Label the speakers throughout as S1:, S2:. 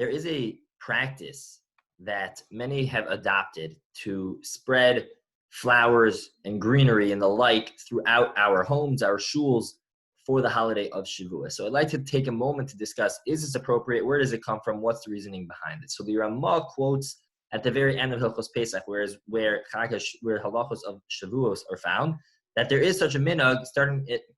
S1: there is a practice that many have adopted to spread flowers and greenery and the like throughout our homes, our shuls, for the holiday of Shavuot. So I'd like to take a moment to discuss, is this appropriate? Where does it come from? What's the reasoning behind it? So the Ramah quotes at the very end of Hilchos Pesach, where halachos of Shavuos are found, that there is such a minhag,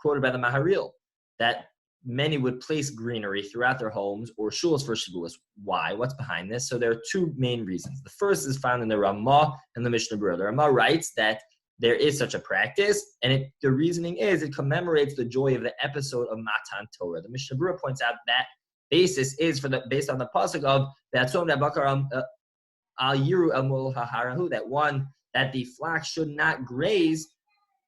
S1: quoted by the Maharil, that many would place greenery throughout their homes or shuls for Shavuos. Why? What's behind this? So there are two main reasons. The first is found in the Ramah and the Mishnah Berurah. The Ramah writes that there is such a practice, and the reasoning is it commemorates the joy of the episode of Matan Torah. The Mishnah Berurah points out that basis is based on the pasuk of Al Yiru El Mol HaHarahu, that the flock should not graze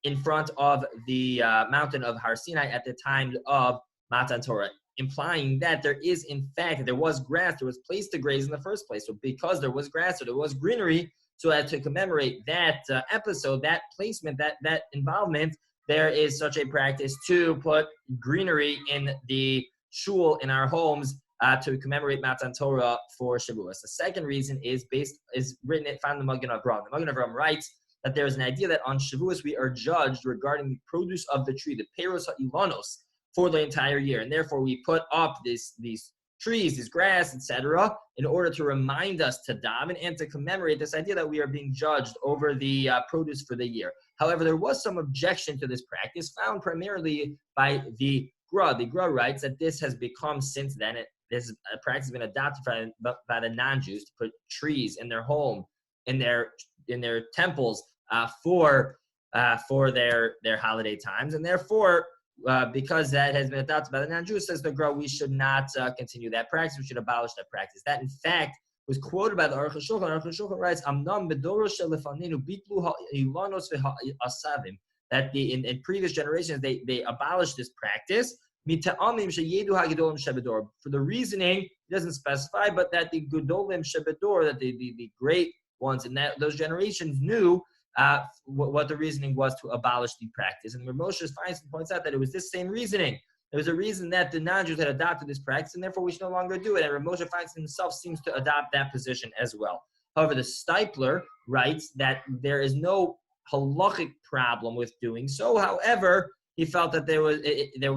S1: in front of the mountain of Har Sinai at the time of Matan Torah, implying that there is, in fact, there was grass, there was place to graze in the first place. So because there was grass, so there was greenery, so as to commemorate that episode, that placement, that involvement, there is such a practice to put greenery in the shul in our homes to commemorate Matan Torah for Shavuos. The second reason is found in the Magen Avraham. The Magen Avraham writes that there is an idea that on Shavuos we are judged regarding the produce of the tree, the peros ha'ilanos, for the entire year, and therefore we put up these trees, this grass, etc., in order to remind us to daven and to commemorate this idea that we are being judged over the produce for the year. However, there was some objection to this practice found primarily by the Gra. The Gra writes that this has become, since then, this practice has been adopted by the non-Jews to put trees in their home, in their temples for their holiday times, and therefore, because that has been adopted by the non-Jews, says the Gra, we should not continue that practice. We should abolish that practice. That, in fact, was quoted by the Aruch HaShulchan. Aruch HaShulchan writes, "Amnam bedorosh shelefanenu bitlu ha'ilanos ve'asavim." That in previous generations they abolished this practice. Mita'amim sheyedu hagedolim shebedor. For the reasoning, it doesn't specify, but that the gedolim shebedor, that the great ones in those generations knew what the reasoning was to abolish the practice. And Moshe Feinstein points out that it was this same reasoning. There was a reason that the non-Jews had adopted this practice, and therefore we should no longer do it. And Moshe Feinstein himself seems to adopt that position as well. However, the Stipler writes that there is no halachic problem with doing so. However, he felt that this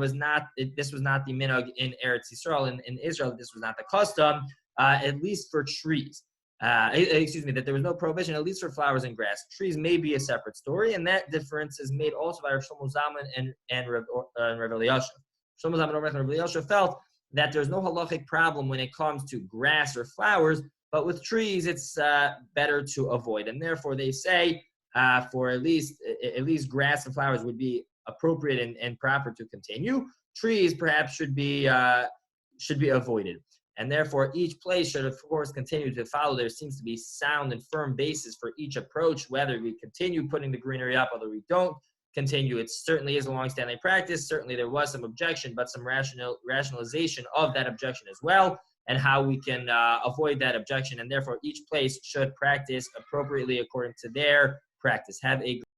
S1: was not the minhag in Eretz Yisrael. In Israel, this was not the custom, at least for trees. That there was no prohibition, at least for flowers and grass. Trees may be a separate story, and that difference is made also by Rav Shlomo Zalman and Rav Eliyashiv. Shlomo Zalman and Rav Eliyashiv felt that there's no halachic problem when it comes to grass or flowers, but with trees it's better to avoid, and therefore they say for at least grass and flowers would be appropriate and proper to continue. Trees perhaps should be avoided. And therefore, each place should, of course, continue to follow. There seems to be sound and firm basis for each approach, whether we continue putting the greenery up, whether we don't continue. It certainly is a long-standing practice. Certainly there was some objection, but some rationalization of that objection as well, and how we can avoid that objection. And therefore, each place should practice appropriately according to their practice. Have a